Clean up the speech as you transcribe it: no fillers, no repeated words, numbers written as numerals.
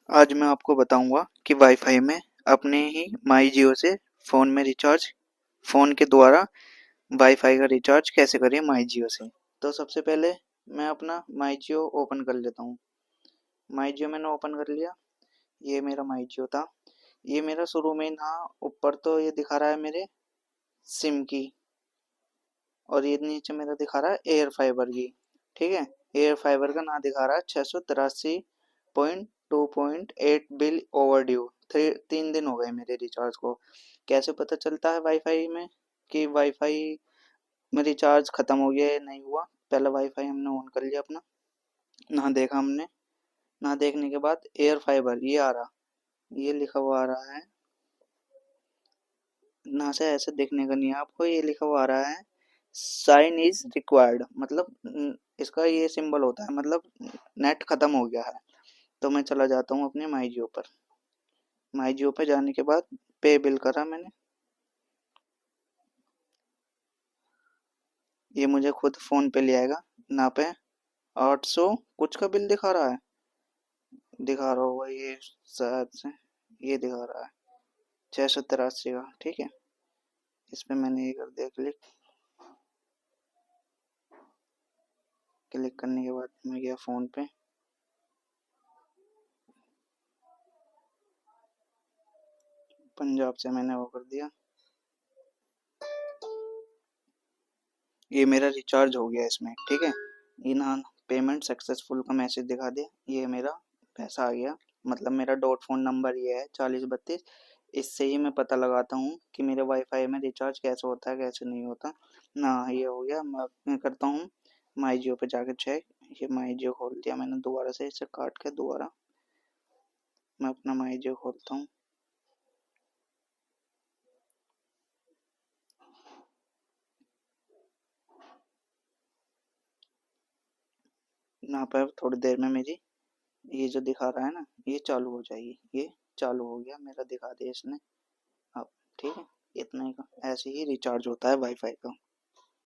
आज मैं आपको बताऊंगा कि वाईफाई में अपने ही माई जियो से फ़ोन में रिचार्ज फ़ोन के द्वारा वाईफाई का रिचार्ज कैसे करें माई जियो से। तो सबसे पहले मैं अपना माई जियो ओपन कर लेता हूँ। माई जियो मैंने ओपन कर लिया। ये मेरा माई जियो था। ये मेरा शुरू में ना ऊपर तो ये दिखा रहा है मेरे सिम की, और ये नीचे मेरा दिखा रहा है एयर फाइबर की। ठीक है, एयर फाइबर का ना दिखा रहा है 683.2.8 बिल ओवर ड्यू। 3 दिन हो गए मेरे रिचार्ज को। कैसे पता चलता है वाईफाई में कि वाईफाई में रिचार्ज खत्म हो गया या नहीं हुआ? पहला वाईफाई हमने ऑन कर लिया अपना, ना देखा हमने। ना देखने के बाद एयर फाइबर ये आ रहा, ये लिखा हुआ आ रहा है ना, से ऐसे देखने का नहीं है आपको। ये लिखा हुआ आ रहा है साइन इज रिक्वायर्ड, मतलब इसका ये सिंबल होता है, मतलब नेट खत्म हो गया है। तो मैं चला जाता हूँ अपने माई जियो पर। माई जियो पर जाने के बाद पे बिल करा मैंने। ये मुझे खुद फोन पे ले आएगा। ना पे 800 कुछ का बिल दिखा रहा है, दिखा रहा होगा ये शायद से। ये दिखा रहा है 683 का। ठीक है, इस पे मैंने ये कर दिया क्लिक। क्लिक करने के बाद मैं गया फ़ोन पे। पंजाब से मैंने वो कर दिया। ये मेरा रिचार्ज हो गया इसमें। ठीक है, ये ना पेमेंट सक्सेसफुल का मैसेज दिखा दे। ये मेरा पैसा आ गया। मतलब मेरा डॉट फोन नंबर ये है 4032। इससे ही मैं पता लगाता हूँ कि मेरे वाईफाई में रिचार्ज कैसे होता है कैसे नहीं होता ना। ये हो गया। मैं करता हूँ माई जियो पे जाकर चेक। ये माई जियो खोल दिया मैंने दोबारा से, इसे काट के दोबारा मैं अपना माई जियो खोलता हूँ। यहाँ पर थोड़ी देर में मेरी ये जो दिखा रहा है ना, ये चालू हो जाएगी। ये चालू हो गया मेरा, दिखा दिया इसने अब। ठीक है, इतना ही का ऐसे ही रिचार्ज होता है वाईफाई का।